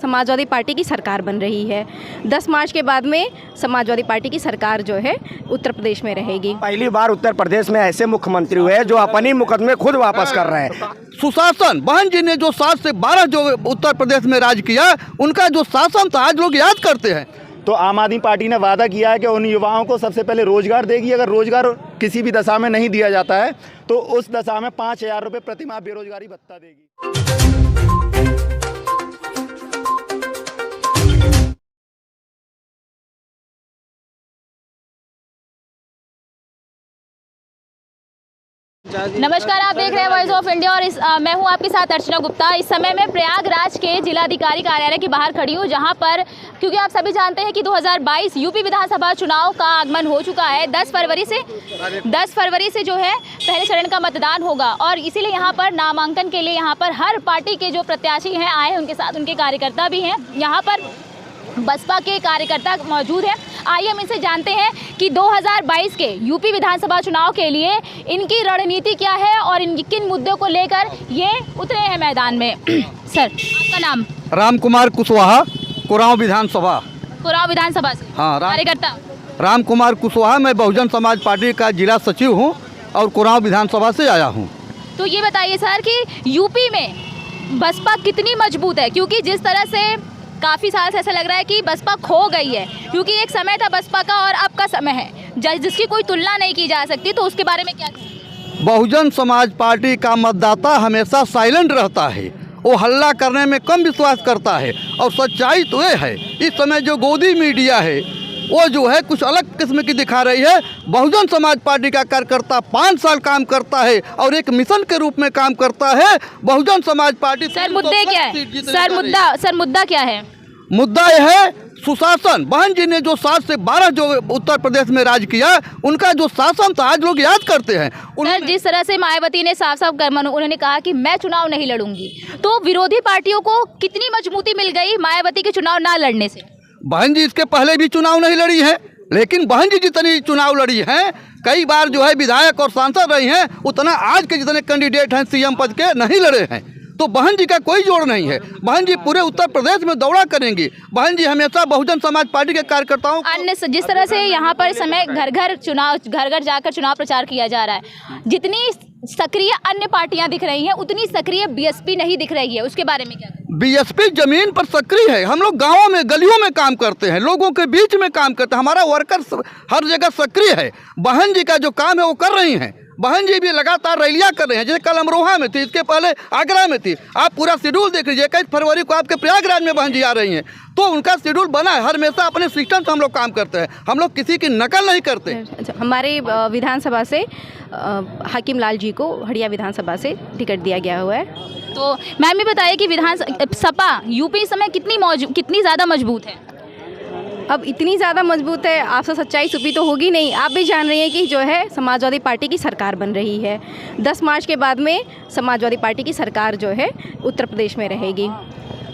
Samajwadi party की सरकार बन रही है। 10 मार्च के बाद में समाजवादी पार्टी की सरकार जो है उत्तर प्रदेश में रहेगी। पहली बार उत्तर प्रदेश में ऐसे मुख्यमंत्री हुए जो अपनी मुकदमे खुद वापस कर रहे हैं। सुशासन, बहन जी ने जो 7 से 12 जो उत्तर प्रदेश में राज किया, उनका जो शासन था आज लोग याद करते हैं। तो आम आदमी पार्टी ने वादा किया है कि उन युवाओं को सबसे पहले रोजगार देगी। अगर रोजगार किसी भी दशा में नहीं दिया जाता है तो उस दशा में 5,000 रुपये प्रतिमाह बेरोजगारी भत्ता देगी। नमस्कार, आप देख रहे हैं वॉइस ऑफ इंडिया और मैं हूं आपके साथ अर्चना गुप्ता। इस समय मैं प्रयागराज के जिलाधिकारी कार्यालय के बाहर खड़ी हूं, जहां पर क्योंकि आप सभी जानते हैं कि 2022 यूपी विधानसभा चुनाव का आगमन हो चुका है। 10 फरवरी से जो है पहले चरण का मतदान होगा और इसीलिए यहां पर नामांकन के लिए यहां पर हर पार्टी के जो प्रत्याशी हैं आए, उनके साथ उनके कार्यकर्ता भी हैं। यहाँ पर बसपा के कार्यकर्ता मौजूद हैं। आइए हम इनसे जानते हैं कि 2022 के यूपी विधानसभा चुनाव के लिए इनकी रणनीति क्या है और इन किन मुद्दों को लेकर ये उतरे हैं मैदान में। सर, आपका नाम? राम कुमार कुशवाहा, कुरांव विधानसभा। कुरांव विधानसभा से? हाँ, कार्यकर्ता राम कुमार कुशवाहा। मैं बहुजन समाज पार्टी का जिला सचिव हूँ और कुरांव विधानसभा से आया हूँ। तो ये बताइए सर कि यूपी में बसपा कितनी मजबूत है, क्योंकि जिस तरह से काफ़ी साल से ऐसा लग रहा है कि बसपा खो गई है, क्योंकि एक समय था बसपा का और अब का समय है जिसकी कोई तुलना नहीं की जा सकती। तो उसके बारे में क्या कहेंगे? बहुजन समाज पार्टी का मतदाता हमेशा साइलेंट रहता है, वो हल्ला करने में कम विश्वास करता है और सच्चाई तो ये है इस समय जो गोदी मीडिया है वो जो है कुछ अलग किस्म की दिखा रही है। बहुजन समाज पार्टी का कार्यकर्ता 5 साल काम करता है और एक मिशन के रूप में काम करता है। बहुजन समाज पार्टी सर मुद्दे क्या है? सर मुद्दा क्या है? मुद्दा यह है सुशासन। बहन जी ने जो 7 से 12 जो उत्तर प्रदेश में राज किया, उनका जो शासन था आज लोग याद करते हैं। सर, जिस तरह से मायावती ने साफ उन्होंने कहा कि मैं चुनाव नहीं लड़ूंगी, तो विरोधी पार्टियों को कितनी मजबूती मिल गई मायावती के चुनाव ना लड़ने से? बहन जी इसके पहले भी चुनाव नहीं लड़ी है, लेकिन बहन जी जितनी चुनाव लड़ी हैं, कई बार जो है विधायक और सांसद रही हैं, उतना आज के जितने कैंडिडेट हैं सीएम पद के नहीं लड़े हैं। तो बहन जी का कोई जोड़ नहीं है। बहन जी पूरे उत्तर प्रदेश में दौड़ा करेंगी। बहन जी हमेशा बहुजन समाज पार्टी के कार्यकर्ताओं अन्य जिस तरह से यहाँ पर इस समय घर घर जाकर चुनाव प्रचार किया जा रहा है, जितनी सक्रिय अन्य पार्टियां दिख रही हैं उतनी सक्रिय बीएसपी नहीं दिख रही है, उसके बारे में क्या? बीएसपी जमीन पर सक्रिय है। हम लोग गाँवों में गलियों में काम करते हैं, लोगों के बीच में काम करते हैं, हमारा वर्कर हर जगह सक्रिय है। बहन जी का जो काम है वो कर रही हैं। बहन जी भी लगातार रैलियां कर रहे हैं, जैसे कल अमरोहा में थी, इसके पहले आगरा में थी। आप पूरा शेड्यूल देख लीजिए, 21 फरवरी को आपके प्रयागराज में बहन जी आ रही हैं, तो उनका शेड्यूल बना है। हमेशा अपने सिस्टम से हम लोग काम करते हैं, हम लोग किसी की नकल नहीं करते। अच्छा, हमारे विधानसभा से हाकिम लाल जी को हड़िया विधानसभा से टिकट दिया गया हुआ है। तो मैम ये बताइए कि सपा यूपी इस समय कितनी ज़्यादा मजबूत है? अब इतनी ज़्यादा मजबूत है, आपसे सच्चाई छुपी तो होगी नहीं। आप भी जान रही हैं कि जो है समाजवादी पार्टी की सरकार बन रही है। 10 मार्च के बाद में समाजवादी पार्टी की सरकार जो है उत्तर प्रदेश में रहेगी।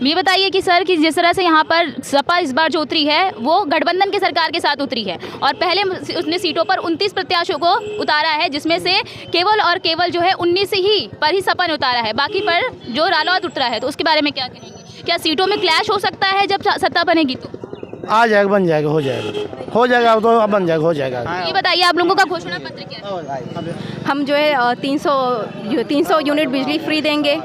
ये बताइए कि सर कि जिस तरह से यहाँ पर सपा इस बार जो उतरी है वो गठबंधन की सरकार के साथ उतरी है और पहले उसने सीटों पर 29 प्रत्याशियों को उतारा है, जिसमें से केवल जो है 19 ही पर ही सपा ने उतारा है, बाकी पर जो रालोद उतरा है। तो उसके बारे में क्या कहेंगे? क्या सीटों में क्लैश हो सकता है जब सत्ता बनेगी? तो आ जाएगा, बन जाएगा, हो जाएगा, अब तो बन जाएगा, हो जाएगा। ये बताइए आप लोगों का घोषणा पत्र क्या है? हम जो है 300 यूनिट बिजली फ्री देंगे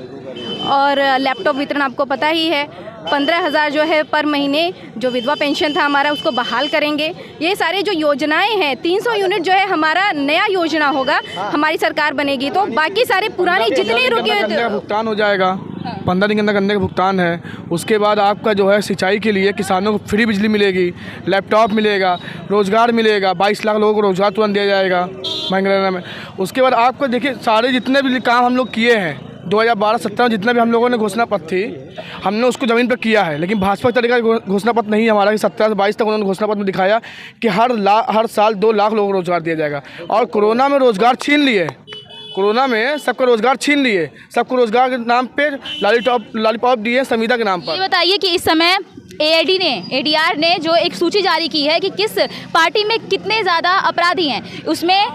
और लैपटॉप वितरण आपको पता ही है। 15,000 जो है पर महीने जो विधवा पेंशन था हमारा उसको बहाल करेंगे। ये सारे जो योजनाएं हैं, 300 यूनिट जो है हमारा नया योजना होगा, हमारी सरकार बनेगी तो बाकी सारे पुराने जितने रुके भुगतान हो जाएगा। 15 दिन के अंदर गन्ने का भुगतान है। उसके बाद आपका जो है सिंचाई के लिए किसानों को फ्री बिजली मिलेगी, लैपटॉप मिलेगा, रोज़गार मिलेगा, 22 लाख लोगों को रोज़गार तुरंत दिया जाएगा महंगाई में। उसके बाद आपको देखिए सारे जितने भी काम हम लोग किए हैं 2012-17 में जितना भी हम लोगों ने घोषणा पत्र थी, हमने उसको ज़मीन पर किया है। लेकिन भाजपा के तरीका घोषणा पत्र नहीं है हमारा कि 17 से 22 तक उन्होंने घोषणा पत्र में दिखाया कि हर साल 2 लाख लोगों को रोज़गार दिया जाएगा। और कोरोना में रोज़गार छीन लिए, कोरोना में सबका रोज़गार छीन लिए, सबको रोज़गार के नाम पे लॉलीपॉप दिए संविदा के नाम पर। ये बताइए कि इस समय ADR ने जो एक सूची जारी की है कि किस पार्टी में कितने ज़्यादा अपराधी हैं, उसमें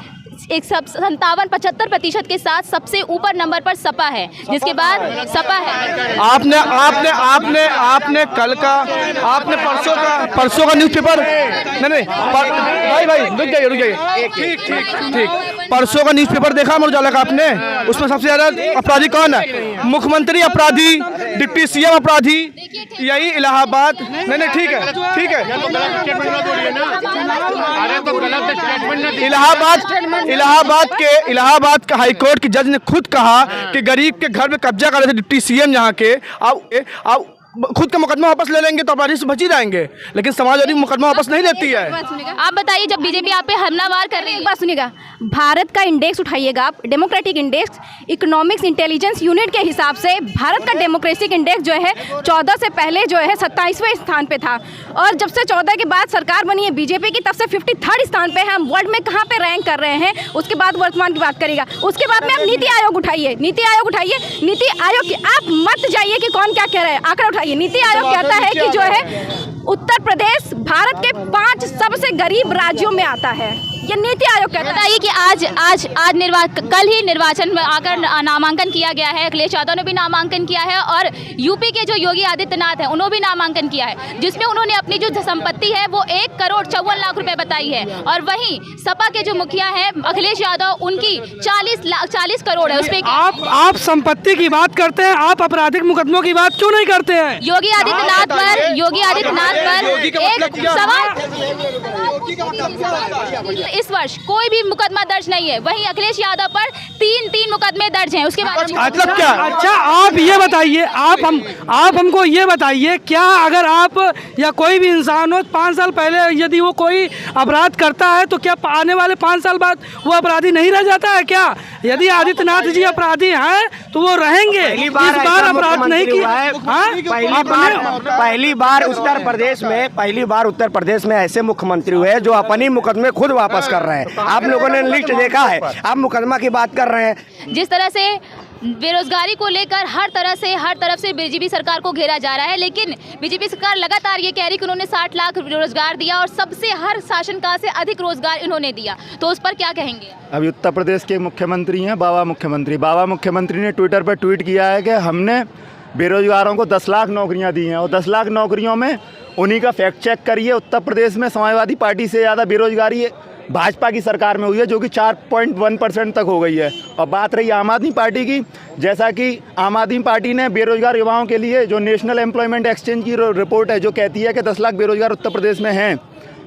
57-75% के साथ सबसे ऊपर नंबर पर सपा है, जिसके बाद सपा है। आपने आपने आपने आपने कल का, आपने परसों का न्यूज़पेपर, नहीं भाई रुक जाइए ठीक, परसों का न्यूज़पेपर देखा अमर उजाला का आपने? उसमें सबसे ज़्यादा अपराधी कौन है? मुख्यमंत्री अपराधी, डिप्टी सीएम अपराधी, यही इलाहाबाद। नहीं ठीक है इलाहाबाद के हाईकोर्ट के जज ने खुद कहा कि गरीब के घर में कब्जा कर रहे थे डिप्टी सीएम यहाँ के, अब खुद का मुकदमा वापस ले लेंगे तो अपराधी से बच ही जाएंगे, लेकिन समाजवादी मुकदमा वापस नहीं लेती है। आप बताइए, जब बीजेपी आप पे हमलावार कर रही है, एक बात सुनिएगा, भारत का इंडेक्स उठाइएगा आप, democratic index, economics intelligence unit के हिसाब से भारत का डेमोक्रेटिक इंडेक्स जो है 14 से पहले जो है 27वें स्थान पे था, और जब से 14 के बाद सरकार बनी है बीजेपी की, तब से 53rd स्थान पे है। हम वर्ल्ड में कहाँ पे रैंक कर रहे हैं, उसके बाद वर्तमान की बात करेगा। उसके बाद में आप नीति आयोग उठाइए, नीति आयोग की आप मत जाइए कि कौन क्या कह रहा है, आंकड़ा उठाइए। नीति आयोग कहता है कि जो है उत्तर प्रदेश भारत के 5 सबसे गरीब राज्यों में आता है, ये नीति आयोग कहता है। बताइए कि कल ही निर्वाचन में आकर नामांकन किया गया है, अखिलेश यादव ने भी नामांकन किया है, और यूपी के जो योगी आदित्यनाथ हैं उन्होंने भी नामांकन किया है, जिसमें उन्होंने अपनी जो संपत्ति है वो 1,54,00,000 रुपए बताई है। और वहीं सपा के जो मुखिया हैं अखिलेश यादव, उनकी 40 करोड़ है। उसमें आप संपत्ति की बात करते हैं, आप आपराधिक मुकदमों की बात क्यों नहीं करते हैं? योगी आदित्यनाथ पर एक सवाल, इस वर्ष कोई भी मुकदमा दर्ज नहीं है, वहीं अखिलेश यादव पर 3 मुकदमे दर्ज हैं। उसके बाद मतलब क्या? अच्छा आप ये बताइए, आप हमको ये बताइए, क्या अगर आप या कोई भी इंसान हो 5 साल पहले यदि वो कोई अपराध करता है तो क्या आने वाले 5 साल बाद वो अपराधी नहीं रह जाता है क्या? यदि आदित्यनाथ जी अपराधी हैं तो वो रहेंगे, इस बार अपराध नहीं किया। पहली बार उत्तर प्रदेश में ऐसे मुख्यमंत्री हुए जो अपनी मुकदमे खुद वापस कर रहे हैं। आप लोगों ने लिस्ट देखा है, आप मुकदमा की बात कर रहे हैं। जिस तरह से बेरोजगारी को लेकर हर तरफ से बीजेपी सरकार को घेरा जा रहा है, लेकिन बीजेपी सरकार लगातार ये कह रही कि उन्होंने 60 लाख रोजगार दिया और सबसे हर शासनकाल से अधिक रोजगार इन्होंने दिया, तो उस पर क्या कहेंगे? अभी उत्तर प्रदेश के मुख्यमंत्री हैं बाबा मुख्यमंत्री ने ट्विटर पर ट्वीट किया है कि हमने बेरोजगारों को 10 लाख नौकरियाँ दी हैं, और 10 लाख नौकरियों में उन्हीं का फैक्ट चेक करिए, उत्तर प्रदेश में समाजवादी पार्टी से ज़्यादा बेरोजगारी भाजपा की सरकार में हुई है, जो कि 4.1% तक हो गई है। और बात रही आम आदमी पार्टी की, जैसा कि आम आदमी पार्टी ने बेरोजगार युवाओं के लिए जो नेशनल एम्प्लॉयमेंट एक्सचेंज की रिपोर्ट है जो कहती है कि 10 लाख बेरोजगार उत्तर प्रदेश में हैं,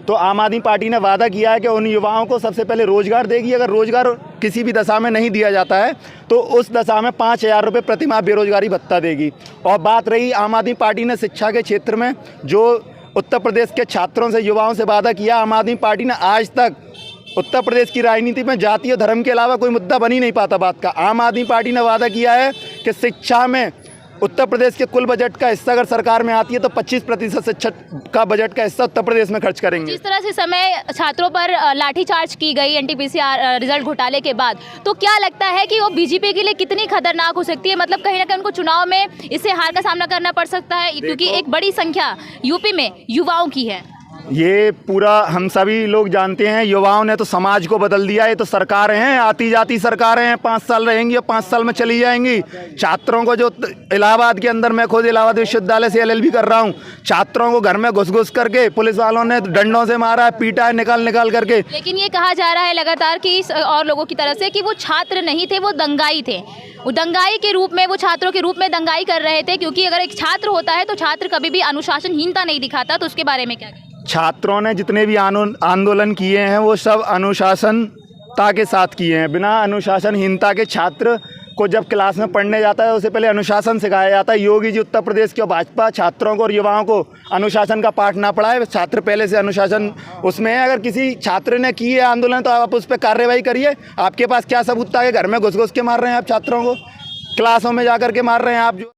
तो आम आदमी पार्टी ने वादा किया है कि उन युवाओं को सबसे पहले रोजगार देगी। अगर रोजगार किसी भी दशा में नहीं दिया जाता है तो उस दशा में 5,000 रुपये प्रतिमाह बेरोजगारी भत्ता देगी। और बात रही आम आदमी पार्टी ने शिक्षा के क्षेत्र में जो उत्तर प्रदेश के छात्रों से युवाओं से वादा किया, आम आदमी पार्टी ने आज तक उत्तर प्रदेश की राजनीति में जाति और धर्म के अलावा कोई मुद्दा बन ही नहीं पाता बात का। आम आदमी पार्टी ने वादा किया है कि शिक्षा में उत्तर प्रदेश के कुल बजट का हिस्सा अगर सरकार में आती है तो 25% शिक्षा का बजट का हिस्सा उत्तर प्रदेश में खर्च करेंगे। जिस तरह से समय छात्रों पर लाठीचार्ज की गई एनटीपीसी रिजल्ट घोटाले के बाद, तो क्या लगता है कि वो बीजेपी के लिए कितनी खतरनाक हो सकती है? मतलब कहीं ना कहीं उनको चुनाव में इससे हार का सामना करना पड़ सकता है, क्योंकि एक बड़ी संख्या यूपी में युवाओं की है। ये पूरा हम सभी लोग जानते हैं, युवाओं ने तो समाज को बदल दिया। ये तो सरकारें हैं, आती जाती सरकारें हैं, 5 साल रहेंगी और 5 साल में चली जाएंगी। छात्रों को जो इलाहाबाद के अंदर, मैं खुद इलाहाबाद विश्वविद्यालय से LLB कर रहा हूँ, छात्रों को घर में घुस करके पुलिस वालों ने डंडों से मारा है, पीटा है निकाल करके। लेकिन ये कहा जा रहा है लगातार कि और लोगों की तरफ से कि वो छात्र नहीं थे, वो दंगाई थे। वो दंगाई के रूप में, वो छात्रों के रूप में दंगाई कर रहे थे, क्योंकि अगर एक छात्र होता है तो छात्र कभी भी अनुशासनहीनता नहीं दिखाता। तो उसके बारे में क्या कहें? छात्रों ने जितने भी आंदोलन किए हैं वो सब अनुशासनता के साथ किए हैं। बिना अनुशासनहीनता के छात्र को जब क्लास में पढ़ने जाता है उससे पहले अनुशासन सिखाया जाता है। योगी जी उत्तर प्रदेश के भाजपा छात्रों को और युवाओं को अनुशासन का पाठ ना पढ़ाए। छात्र पहले से अनुशासन उसमें है। अगर किसी छात्र ने की है आंदोलन तो आप उस पर कार्रवाई करिए। आपके पास क्या सबूत था कि घर में घुस के मार रहे हैं आप छात्रों को, क्लासों में जा कर के मार रहे हैं आप? जो